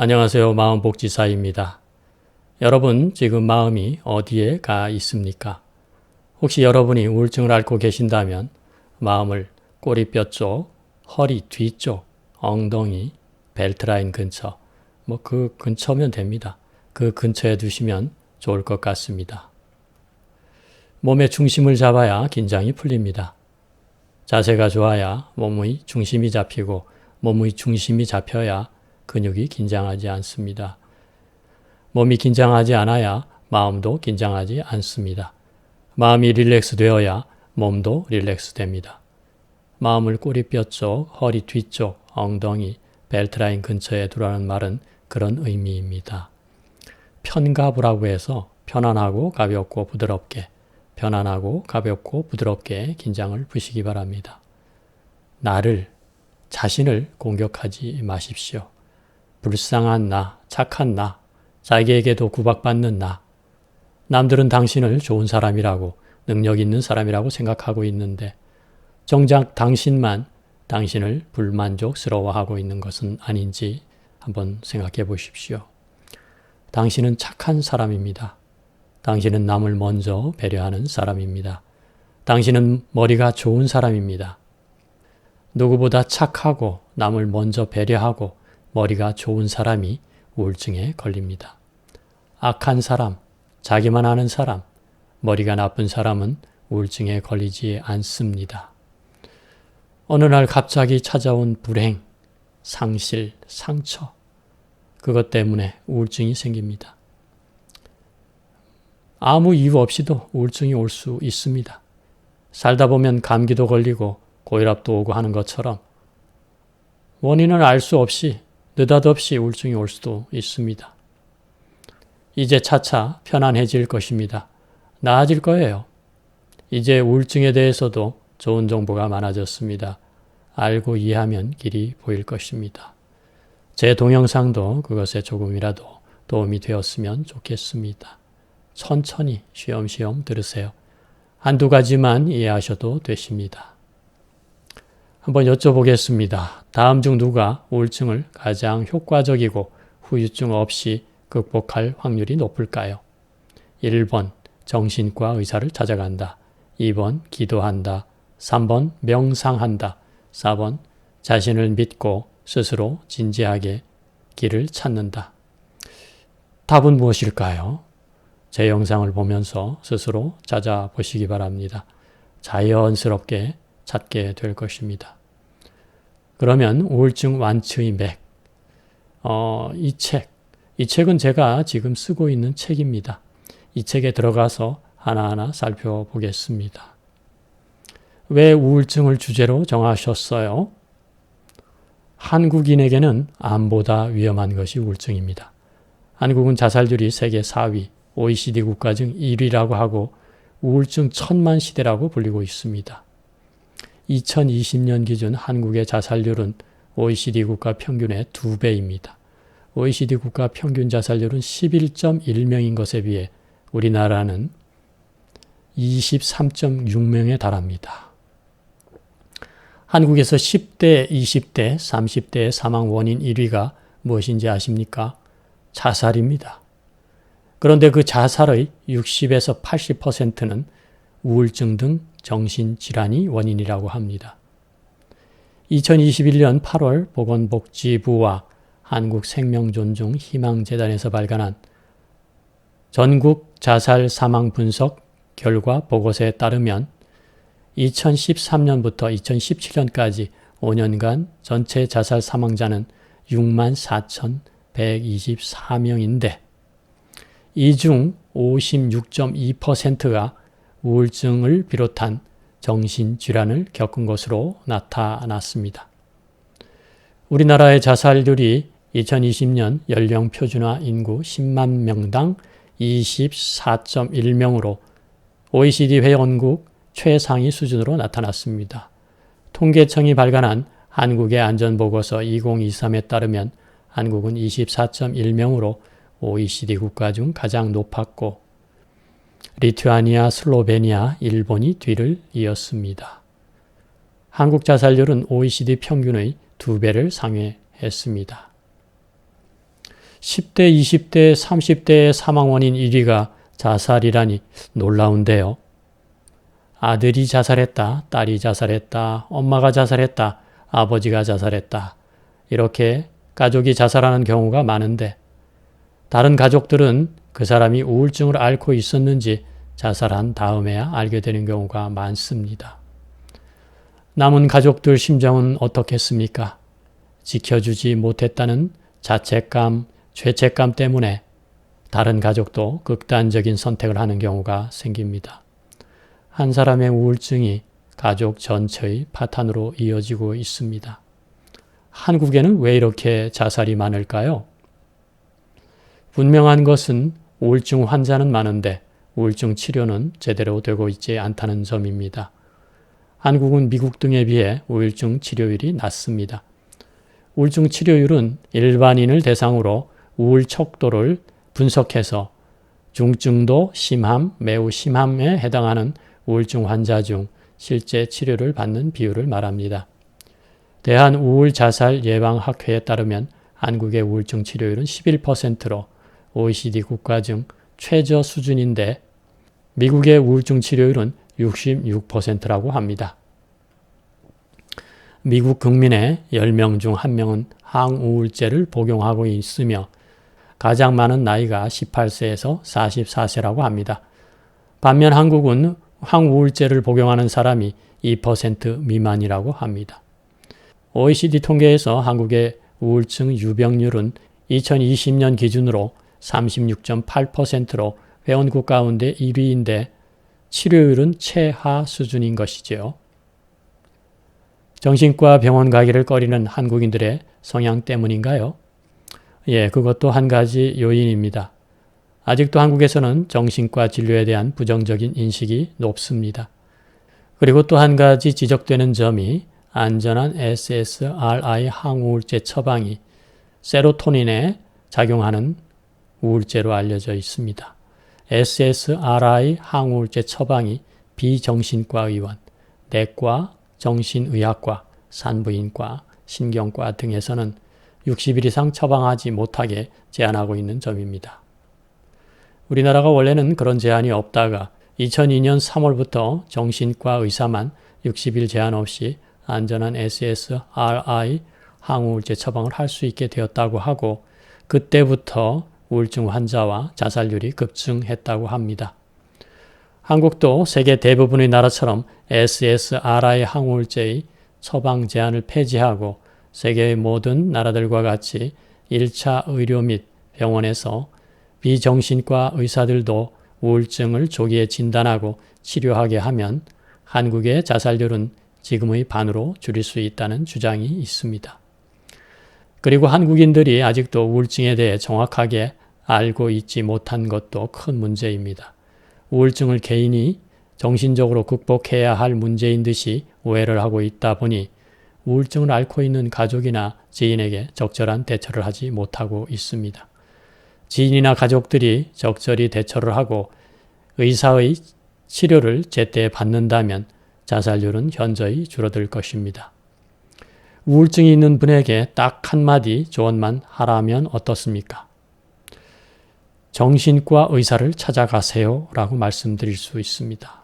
안녕하세요. 마음복지사입니다. 여러분, 지금 마음이 어디에 가 있습니까? 혹시 여러분이 우울증을 앓고 계신다면 마음을 꼬리뼈 쪽, 허리 뒤쪽, 엉덩이, 벨트라인 근처, 그 근처면 됩니다. 그 근처에 두시면 좋을 것 같습니다. 몸의 중심을 잡아야 긴장이 풀립니다. 자세가 좋아야 몸의 중심이 잡히고 몸의 중심이 잡혀야 근육이 긴장하지 않습니다. 몸이 긴장하지 않아야 마음도 긴장하지 않습니다. 마음이 릴렉스 되어야 몸도 릴렉스 됩니다. 마음을 꼬리뼈 쪽, 허리 뒤쪽, 엉덩이, 벨트라인 근처에 두라는 말은 그런 의미입니다. 편가부라고 해서 편안하고 가볍고 부드럽게, 편안하고 가볍고 부드럽게 긴장을 푸시기 바랍니다. 자신을 공격하지 마십시오. 불쌍한 나, 착한 나, 자기에게도 구박받는 나. 남들은 당신을 좋은 사람이라고, 능력 있는 사람이라고 생각하고 있는데 정작 당신만 당신을 불만족스러워하고 있는 것은 아닌지 한번 생각해 보십시오. 당신은 착한 사람입니다. 당신은 남을 먼저 배려하는 사람입니다. 당신은 머리가 좋은 사람입니다. 누구보다 착하고 남을 먼저 배려하고 머리가 좋은 사람이 우울증에 걸립니다. 악한 사람, 자기만 아는 사람, 머리가 나쁜 사람은 우울증에 걸리지 않습니다. 어느 날 갑자기 찾아온 불행, 상실, 상처, 그것 때문에 우울증이 생깁니다. 아무 이유 없이도 우울증이 올 수 있습니다. 살다 보면 감기도 걸리고 고혈압도 오고 하는 것처럼 원인을 알 수 없이 느닷없이 우울증이 올 수도 있습니다. 이제 차차 편안해질 것입니다. 나아질 거예요. 이제 우울증에 대해서도 좋은 정보가 많아졌습니다. 알고 이해하면 길이 보일 것입니다. 제 동영상도 그것에 조금이라도 도움이 되었으면 좋겠습니다. 천천히 쉬엄쉬엄 들으세요. 한두 가지만 이해하셔도 되십니다. 한번 여쭤보겠습니다. 다음 중 누가 우울증을 가장 효과적이고 후유증 없이 극복할 확률이 높을까요? 1번 정신과 의사를 찾아간다. 2번 기도한다. 3번 명상한다. 4번 자신을 믿고 스스로 진지하게 길을 찾는다. 답은 무엇일까요? 제 영상을 보면서 스스로 찾아보시기 바랍니다. 자연스럽게 찾게 될 것입니다. 그러면 우울증 완치의 맥, 이 책은 제가 지금 쓰고 있는 책입니다. 이 책에 들어가서 하나하나 살펴보겠습니다. 왜 우울증을 주제로 정하셨어요? 한국인에게는 암보다 위험한 것이 우울증입니다. 한국은 자살률이 세계 4위, OECD 국가 중 1위라고 하고 우울증 천만 시대라고 불리고 있습니다. 2020년 기준 한국의 자살률은 OECD 국가 평균의 2배입니다. OECD 국가 평균 자살률은 11.1명인 것에 비해 우리나라는 23.6명에 달합니다. 한국에서 10대, 20대, 30대의 사망 원인 1위가 무엇인지 아십니까? 자살입니다. 그런데 그 자살의 60에서 80%는 우울증 등 정신질환이 원인이라고 합니다. 2021년 8월 보건복지부와 한국생명존중희망재단에서 발간한 전국 자살 사망 분석 결과 보고서에 따르면 2013년부터 2017년까지 5년간 전체 자살 사망자는 64,124명인데 이 중 56.2%가 우울증을 비롯한 정신질환을 겪은 것으로 나타났습니다. 우리나라의 자살률이 2020년 연령 표준화 인구 10만 명당 24.1명으로 OECD 회원국 최상위 수준으로 나타났습니다. 통계청이 발간한 한국의 안전보고서 2023에 따르면 한국은 24.1명으로 OECD 국가 중 가장 높았고 리투아니아, 슬로베니아, 일본이 뒤를 이었습니다. 한국 자살률은 OECD 평균의 2배를 상회했습니다. 10대, 20대, 30대의 사망 원인 1위가 자살이라니 놀라운데요. 아들이 자살했다, 딸이 자살했다, 엄마가 자살했다, 아버지가 자살했다. 이렇게 가족이 자살하는 경우가 많은데 다른 가족들은 그 사람이 우울증을 앓고 있었는지 자살한 다음에야 알게 되는 경우가 많습니다. 남은 가족들 심정은 어떻겠습니까? 지켜주지 못했다는 자책감, 죄책감 때문에 다른 가족도 극단적인 선택을 하는 경우가 생깁니다. 한 사람의 우울증이 가족 전체의 파탄으로 이어지고 있습니다. 한국에는 왜 이렇게 자살이 많을까요? 분명한 것은 우울증 환자는 많은데 우울증 치료는 제대로 되고 있지 않다는 점입니다. 한국은 미국 등에 비해 우울증 치료율이 낮습니다. 우울증 치료율은 일반인을 대상으로 우울 척도를 분석해서 중증도, 심함, 매우 심함에 해당하는 우울증 환자 중 실제 치료를 받는 비율을 말합니다. 대한우울자살예방학회에 따르면 한국의 우울증 치료율은 11%로 OECD 국가 중 최저 수준인데 미국의 우울증 치료율은 66%라고 합니다. 미국 국민의 10명 중 1명은 항우울제를 복용하고 있으며 가장 많은 나이가 18세에서 44세라고 합니다. 반면 한국은 항우울제를 복용하는 사람이 2% 미만이라고 합니다. OECD 통계에서 한국의 우울증 유병률은 2020년 기준으로 36.8%로 회원국 가운데 1위인데 치료율은 최하 수준인 것이지요. 정신과 병원 가기를 꺼리는 한국인들의 성향 때문인가요? 예, 그것도 한 가지 요인입니다. 아직도 한국에서는 정신과 진료에 대한 부정적인 인식이 높습니다. 그리고 또 한 가지 지적되는 점이 안전한 SSRI 항우울제 처방이 세로토닌에 작용하는 우울제로 알려져 있습니다. SSRI 항우울제 처방이 비정신과 의원, 내과, 정신의학과, 산부인과, 신경과 등에서는 60일 이상 처방하지 못하게 제한하고 있는 점입니다. 우리나라가 원래는 그런 제한이 없다가 2002년 3월부터 정신과 의사만 60일 제한 없이 안전한 SSRI 항우울제 처방을 할 수 있게 되었다고 하고 그때부터 우울증 환자와 자살률이 급증했다고 합니다. 한국도 세계 대부분의 나라처럼 SSRI 항우울제의 처방 제한을 폐지하고 세계의 모든 나라들과 같이 1차 의료 및 병원에서 비정신과 의사들도 우울증을 조기에 진단하고 치료하게 하면 한국의 자살률은 지금의 반으로 줄일 수 있다는 주장이 있습니다. 그리고 한국인들이 아직도 우울증에 대해 정확하게 알고 있지 못한 것도 큰 문제입니다. 우울증을 개인이 정신적으로 극복해야 할 문제인 듯이 오해를 하고 있다 보니 우울증을 앓고 있는 가족이나 지인에게 적절한 대처를 하지 못하고 있습니다. 지인이나 가족들이 적절히 대처를 하고 의사의 치료를 제때 받는다면 자살률은 현저히 줄어들 것입니다. 우울증이 있는 분에게 딱 한마디 조언만 하라면 어떻습니까? 정신과 의사를 찾아가세요 라고 말씀드릴 수 있습니다.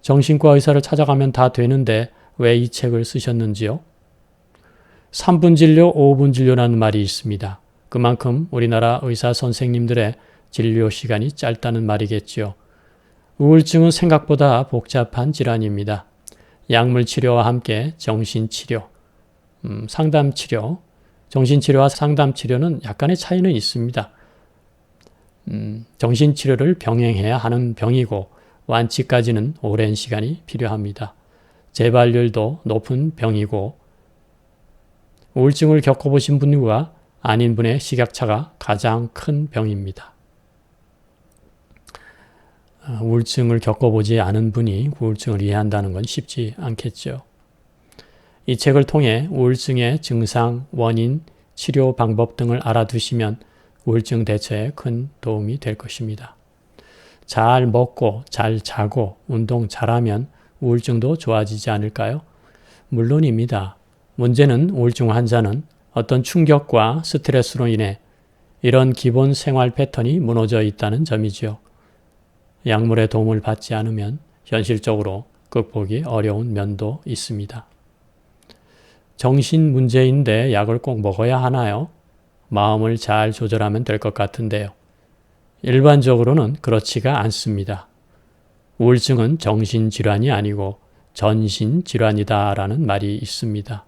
정신과 의사를 찾아가면 다 되는데 왜 이 책을 쓰셨는지요? 3분 진료, 5분 진료라는 말이 있습니다. 그만큼 우리나라 의사 선생님들의 진료 시간이 짧다는 말이겠지요. 우울증은 생각보다 복잡한 질환입니다. 약물 치료와 함께 정신치료, 상담치료, 정신치료와 상담치료는 약간의 차이는 있습니다. 정신치료를 병행해야 하는 병이고 완치까지는 오랜 시간이 필요합니다. 재발률도 높은 병이고 우울증을 겪어보신 분과 아닌 분의 식약차가 가장 큰 병입니다. 우울증을 겪어보지 않은 분이 우울증을 이해한다는 건 쉽지 않겠죠. 이 책을 통해 우울증의 증상, 원인, 치료 방법 등을 알아두시면 우울증 대처에 큰 도움이 될 것입니다. 잘 먹고 잘 자고 운동 잘하면 우울증도 좋아지지 않을까요? 물론입니다. 문제는 우울증 환자는 어떤 충격과 스트레스로 인해 이런 기본 생활 패턴이 무너져 있다는 점이지요. 약물의 도움을 받지 않으면 현실적으로 극복이 어려운 면도 있습니다. 정신 문제인데 약을 꼭 먹어야 하나요? 마음을 잘 조절하면 될 것 같은데요. 일반적으로는 그렇지가 않습니다. 우울증은 정신질환이 아니고 전신질환이다라는 말이 있습니다.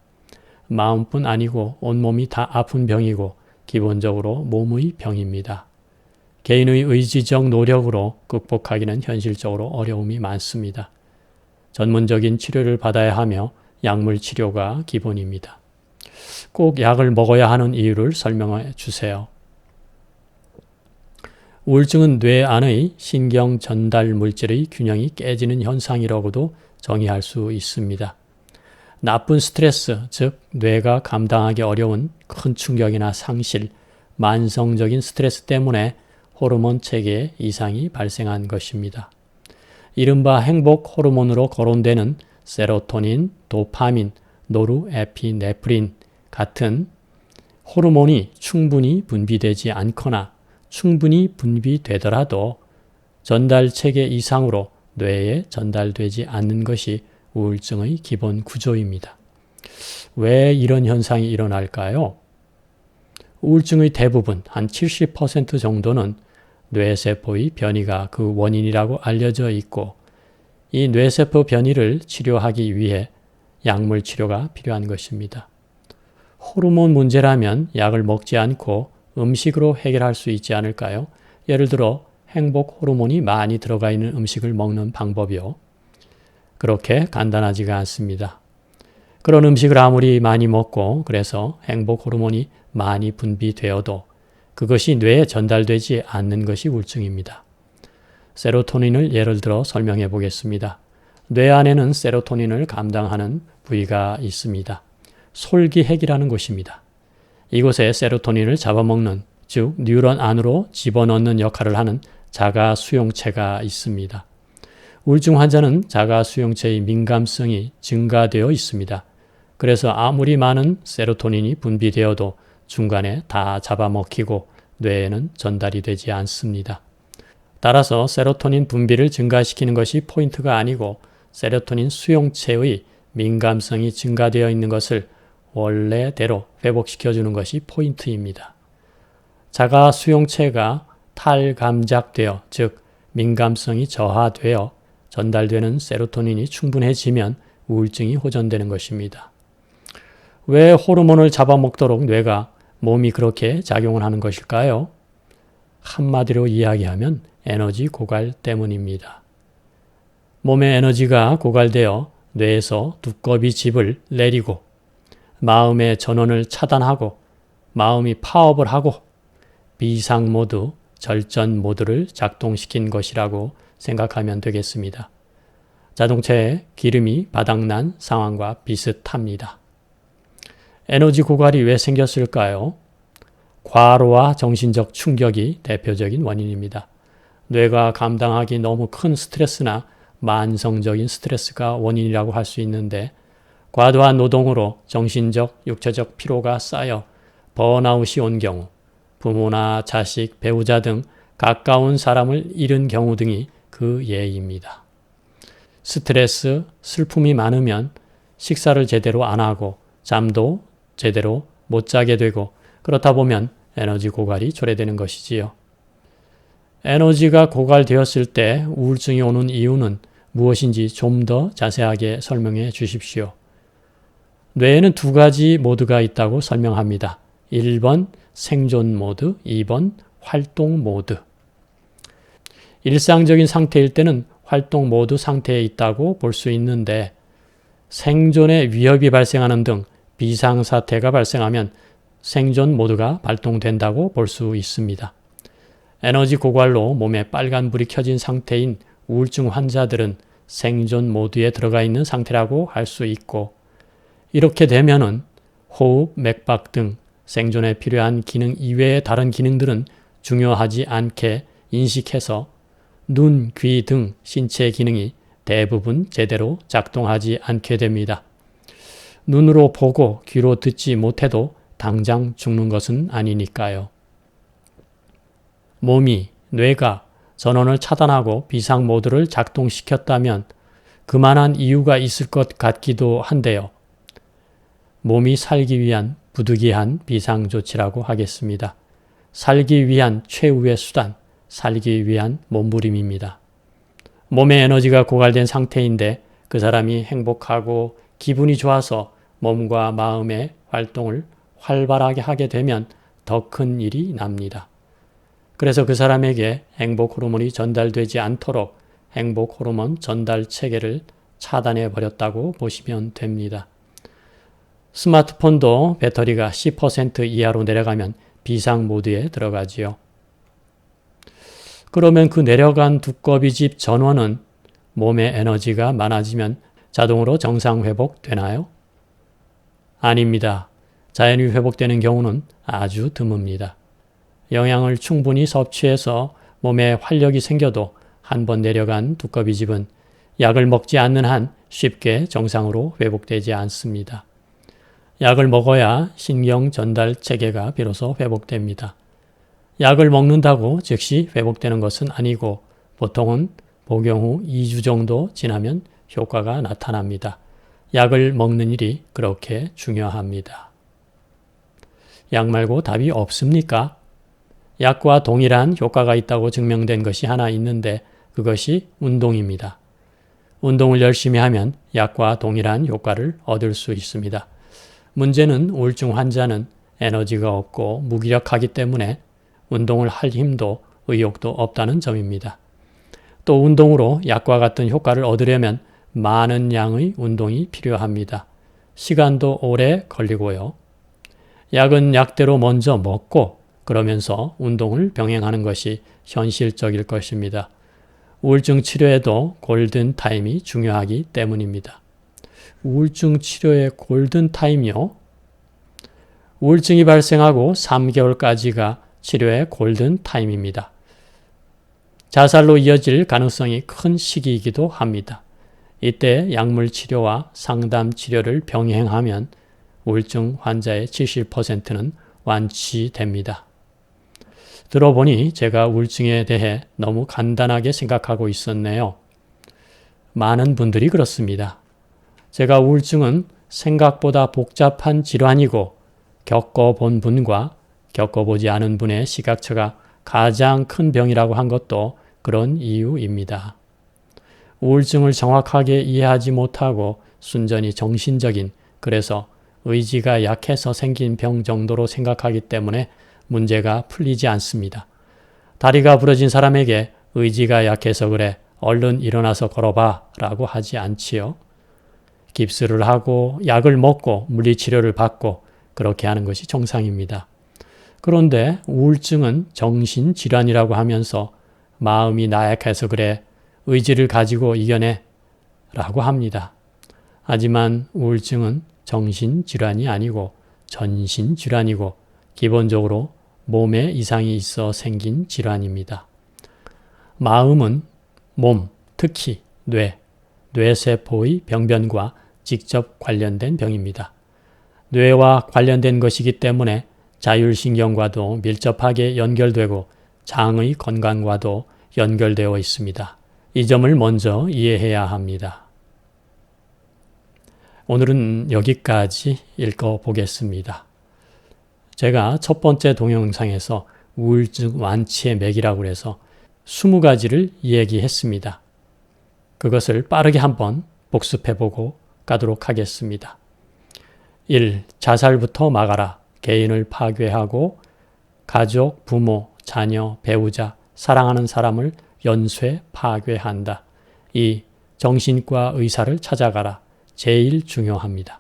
마음뿐 아니고 온몸이 다 아픈 병이고 기본적으로 몸의 병입니다. 개인의 의지적 노력으로 극복하기는 현실적으로 어려움이 많습니다. 전문적인 치료를 받아야 하며 약물 치료가 기본입니다. 꼭 약을 먹어야 하는 이유를 설명해 주세요. 우울증은 뇌 안의 신경 전달 물질의 균형이 깨지는 현상이라고도 정의할 수 있습니다. 나쁜 스트레스, 즉 뇌가 감당하기 어려운 큰 충격이나 상실, 만성적인 스트레스 때문에 호르몬 체계에 이상이 발생한 것입니다. 이른바 행복 호르몬으로 거론되는 세로토닌, 도파민, 노르에피네프린 같은 호르몬이 충분히 분비되지 않거나 충분히 분비되더라도 전달체계 이상으로 뇌에 전달되지 않는 것이 우울증의 기본 구조입니다. 왜 이런 현상이 일어날까요? 우울증의 대부분, 한 70% 정도는 뇌세포의 변이가 그 원인이라고 알려져 있고 이 뇌세포 변이를 치료하기 위해 약물 치료가 필요한 것입니다. 호르몬 문제라면 약을 먹지 않고 음식으로 해결할 수 있지 않을까요? 예를 들어 행복 호르몬이 많이 들어가 있는 음식을 먹는 방법이요. 그렇게 간단하지가 않습니다. 그런 음식을 아무리 많이 먹고 그래서 행복 호르몬이 많이 분비되어도 그것이 뇌에 전달되지 않는 것이 우울증입니다. 세로토닌을 예를 들어 설명해 보겠습니다. 뇌 안에는 세로토닌을 감당하는 부위가 있습니다. 솔기핵이라는 곳입니다. 이곳에 세로토닌을 잡아먹는, 즉 뉴런 안으로 집어넣는 역할을 하는 자가 수용체가 있습니다. 우울증 환자는 자가 수용체의 민감성이 증가되어 있습니다. 그래서 아무리 많은 세로토닌이 분비되어도 중간에 다 잡아먹히고 뇌에는 전달이 되지 않습니다. 따라서 세로토닌 분비를 증가시키는 것이 포인트가 아니고 세로토닌 수용체의 민감성이 증가되어 있는 것을 원래대로 회복시켜주는 것이 포인트입니다. 자가 수용체가 탈감작되어, 즉 민감성이 저하되어 전달되는 세로토닌이 충분해지면 우울증이 호전되는 것입니다. 왜 호르몬을 잡아먹도록 뇌가 몸이 그렇게 작용을 하는 것일까요? 한마디로 이야기하면 에너지 고갈 때문입니다. 몸의 에너지가 고갈되어 뇌에서 두꺼비 짚을 내리고 마음의 전원을 차단하고 마음이 파업을 하고 비상 모드, 절전 모드를 작동시킨 것이라고 생각하면 되겠습니다. 자동차에 기름이 바닥난 상황과 비슷합니다. 에너지 고갈이 왜 생겼을까요? 과로와 정신적 충격이 대표적인 원인입니다. 뇌가 감당하기 너무 큰 스트레스나 만성적인 스트레스가 원인이라고 할 수 있는데 과도한 노동으로 정신적, 육체적 피로가 쌓여 번아웃이 온 경우, 부모나 자식, 배우자 등 가까운 사람을 잃은 경우 등이 그 예입니다. 스트레스, 슬픔이 많으면 식사를 제대로 안 하고 잠도 제대로 못 자게 되고 그렇다 보면 에너지 고갈이 초래되는 것이지요. 에너지가 고갈되었을 때 우울증이 오는 이유는 무엇인지 좀 더 자세하게 설명해 주십시오. 뇌에는 두 가지 모드가 있다고 설명합니다. 1번 생존 모드, 2번 활동 모드. 일상적인 상태일 때는 활동 모드 상태에 있다고 볼 수 있는데 생존의 위협이 발생하는 등 비상사태가 발생하면 생존 모드가 발동된다고 볼 수 있습니다. 에너지 고갈로 몸에 빨간불이 켜진 상태인 우울증 환자들은 생존 모드에 들어가 있는 상태라고 할 수 있고 이렇게 되면은 호흡, 맥박 등 생존에 필요한 기능 이외의 다른 기능들은 중요하지 않게 인식해서 눈, 귀 등 신체 기능이 대부분 제대로 작동하지 않게 됩니다. 눈으로 보고 귀로 듣지 못해도 당장 죽는 것은 아니니까요. 몸이, 뇌가 전원을 차단하고 비상 모드를 작동시켰다면 그만한 이유가 있을 것 같기도 한데요. 몸이 살기 위한 부득이한 비상조치라고 하겠습니다. 살기 위한 최후의 수단, 살기 위한 몸부림입니다. 몸의 에너지가 고갈된 상태인데 그 사람이 행복하고 기분이 좋아서 몸과 마음의 활동을 활발하게 하게 되면 더 큰 일이 납니다. 그래서 그 사람에게 행복 호르몬이 전달되지 않도록 행복 호르몬 전달 체계를 차단해 버렸다고 보시면 됩니다. 스마트폰도 배터리가 10% 이하로 내려가면 비상 모드에 들어가지요. 그러면 그 내려간 두꺼비집 전원은 몸의 에너지가 많아지면 자동으로 정상 회복되나요? 아닙니다. 자연히 회복되는 경우는 아주 드뭅니다. 영양을 충분히 섭취해서 몸에 활력이 생겨도 한번 내려간 두꺼비집은 약을 먹지 않는 한 쉽게 정상으로 회복되지 않습니다. 약을 먹어야 신경 전달 체계가 비로소 회복됩니다. 약을 먹는다고 즉시 회복되는 것은 아니고 보통은 복용 후 2주 정도 지나면 효과가 나타납니다. 약을 먹는 일이 그렇게 중요합니다. 약 말고 답이 없습니까? 약과 동일한 효과가 있다고 증명된 것이 하나 있는데 그것이 운동입니다. 운동을 열심히 하면 약과 동일한 효과를 얻을 수 있습니다. 문제는 우울증 환자는 에너지가 없고 무기력하기 때문에 운동을 할 힘도 의욕도 없다는 점입니다. 또 운동으로 약과 같은 효과를 얻으려면 많은 양의 운동이 필요합니다. 시간도 오래 걸리고요. 약은 약대로 먼저 먹고 그러면서 운동을 병행하는 것이 현실적일 것입니다. 우울증 치료에도 골든타임이 중요하기 때문입니다. 우울증 치료의 골든타임이요? 우울증이 발생하고 3개월까지가 치료의 골든타임입니다. 자살로 이어질 가능성이 큰 시기이기도 합니다. 이때 약물 치료와 상담 치료를 병행하면 우울증 환자의 70%는 완치됩니다. 들어보니 제가 우울증에 대해 너무 간단하게 생각하고 있었네요. 많은 분들이 그렇습니다. 제가 우울증은 생각보다 복잡한 질환이고 겪어본 분과 겪어보지 않은 분의 시각차가 가장 큰 병이라고 한 것도 그런 이유입니다. 우울증을 정확하게 이해하지 못하고 순전히 정신적인, 그래서 의지가 약해서 생긴 병 정도로 생각하기 때문에 문제가 풀리지 않습니다. 다리가 부러진 사람에게 의지가 약해서 그래 얼른 일어나서 걸어봐 라고 하지 않지요. 깁스를 하고 약을 먹고 물리치료를 받고 그렇게 하는 것이 정상입니다. 그런데 우울증은 정신질환이라고 하면서 마음이 나약해서 그래 의지를 가지고 이겨내 라고 합니다. 하지만 우울증은 정신질환이 아니고 전신질환이고 기본적으로 몸에 이상이 있어 생긴 질환입니다. 마음은 몸, 특히 뇌세포의 병변과 직접 관련된 병입니다. 뇌와 관련된 것이기 때문에 자율신경과도 밀접하게 연결되고 장의 건강과도 연결되어 있습니다. 이 점을 먼저 이해해야 합니다. 오늘은 여기까지 읽어보겠습니다. 제가 첫 번째 동영상에서 우울증 완치의 맥이라고 해서 20가지를 얘기했습니다. 그것을 빠르게 한번 복습해보고 가도록 하겠습니다. 1. 자살부터 막아라. 개인을 파괴하고 가족, 부모, 자녀, 배우자, 사랑하는 사람을 연쇄 파괴한다. 2. 정신과 의사를 찾아가라. 제일 중요합니다.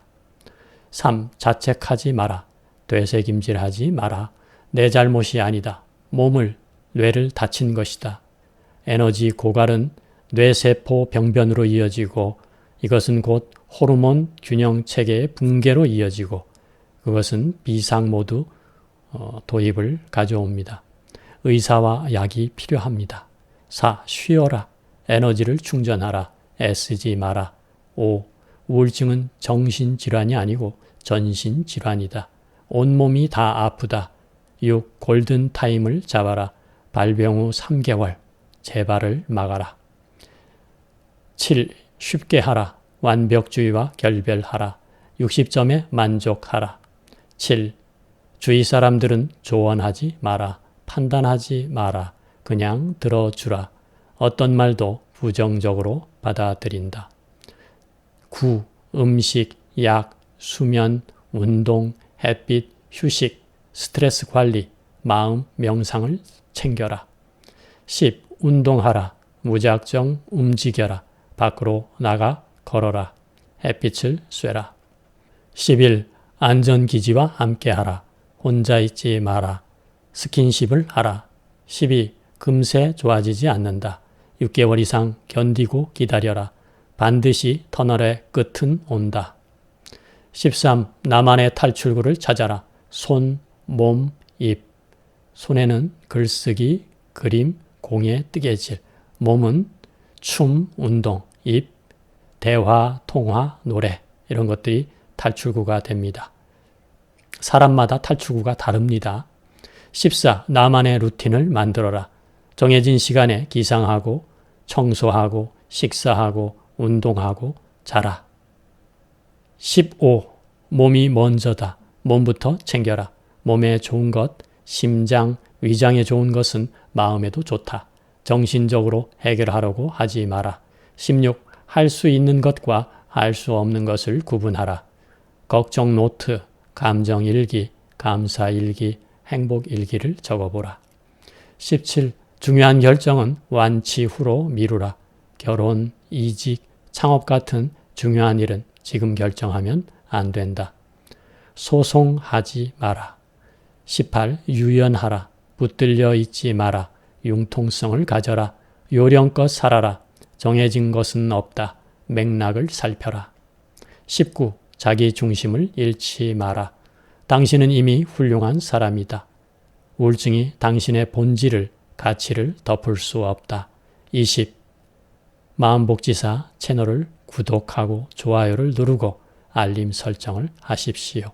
3. 자책하지 마라. 되새김질하지 마라. 내 잘못이 아니다. 몸을, 뇌를 다친 것이다. 에너지 고갈은 뇌세포 병변으로 이어지고 이것은 곧 호르몬 균형 체계의 붕괴로 이어지고 그것은 비상모드 도입을 가져옵니다. 의사와 약이 필요합니다. 4. 쉬어라. 에너지를 충전하라. 애쓰지 마라. 5. 우울증은 정신질환이 아니고 전신질환이다. 온몸이 다 아프다. 6. 골든타임을 잡아라. 발병 후 3개월 재발을 막아라. 7. 쉽게 하라. 완벽주의와 결별하라. 60점에 만족하라. 7. 주위 사람들은 조언하지 마라. 판단하지 마라. 그냥 들어주라. 어떤 말도 부정적으로 받아들인다. 9. 음식, 약, 수면, 운동, 햇빛, 휴식, 스트레스 관리, 마음, 명상을 챙겨라. 10. 운동하라. 무작정 움직여라. 밖으로 나가 걸어라. 햇빛을 쐬라. 11. 안전기지와 함께하라. 혼자 있지 마라. 스킨십을 하라. 12. 금세 좋아지지 않는다. 6개월 이상 견디고 기다려라. 반드시 터널의 끝은 온다. 13. 나만의 탈출구를 찾아라. 손, 몸, 입. 손에는 글쓰기, 그림, 공예, 뜨개질. 몸은 춤, 운동, 입, 대화, 통화, 노래. 이런 것들이 탈출구가 됩니다. 사람마다 탈출구가 다릅니다. 14. 나만의 루틴을 만들어라. 정해진 시간에 기상하고 청소하고 식사하고 운동하고 자라. 15. 몸이 먼저다. 몸부터 챙겨라. 몸에 좋은 것, 심장, 위장에 좋은 것은 마음에도 좋다. 정신적으로 해결하려고 하지 마라. 16. 할 수 있는 것과 할 수 없는 것을 구분하라. 걱정 노트, 감정 일기, 감사 일기, 행복 일기를 적어보라. 17. 중요한 결정은 완치 후로 미루라. 결혼, 이직, 창업 같은 중요한 일은 지금 결정하면 안 된다. 소송하지 마라. 18. 유연하라. 붙들려 있지 마라. 융통성을 가져라. 요령껏 살아라. 정해진 것은 없다. 맥락을 살펴라. 19. 자기 중심을 잃지 마라. 당신은 이미 훌륭한 사람이다. 우울증이 당신의 본질을, 가치를 덮을 수 없다. 20. 마음복지사 채널을 구독하고 좋아요를 누르고 알림 설정을 하십시오.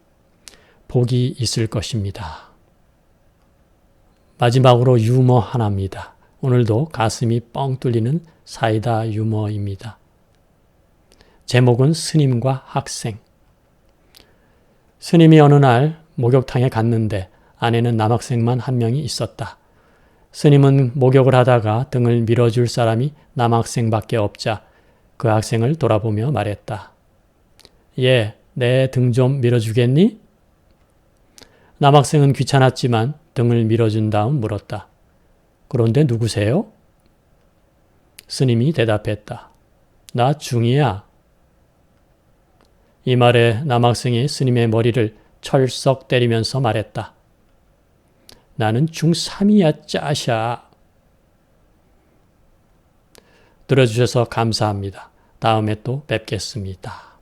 복이 있을 것입니다. 마지막으로 유머 하나입니다. 오늘도 가슴이 뻥 뚫리는 사이다 유머입니다. 제목은 스님과 학생. 스님이 어느 날 목욕탕에 갔는데 안에는 남학생만 한 명이 있었다. 스님은 목욕을 하다가 등을 밀어줄 사람이 남학생밖에 없자 그 학생을 돌아보며 말했다. 얘, 내 등 좀 밀어주겠니? 남학생은 귀찮았지만 등을 밀어준 다음 물었다. 그런데 누구세요? 스님이 대답했다. 나 중이야. 이 말에 남학생이 스님의 머리를 철썩 때리면서 말했다. 나는 중3이야 짜샤. 들어주셔서 감사합니다. 다음에 또 뵙겠습니다.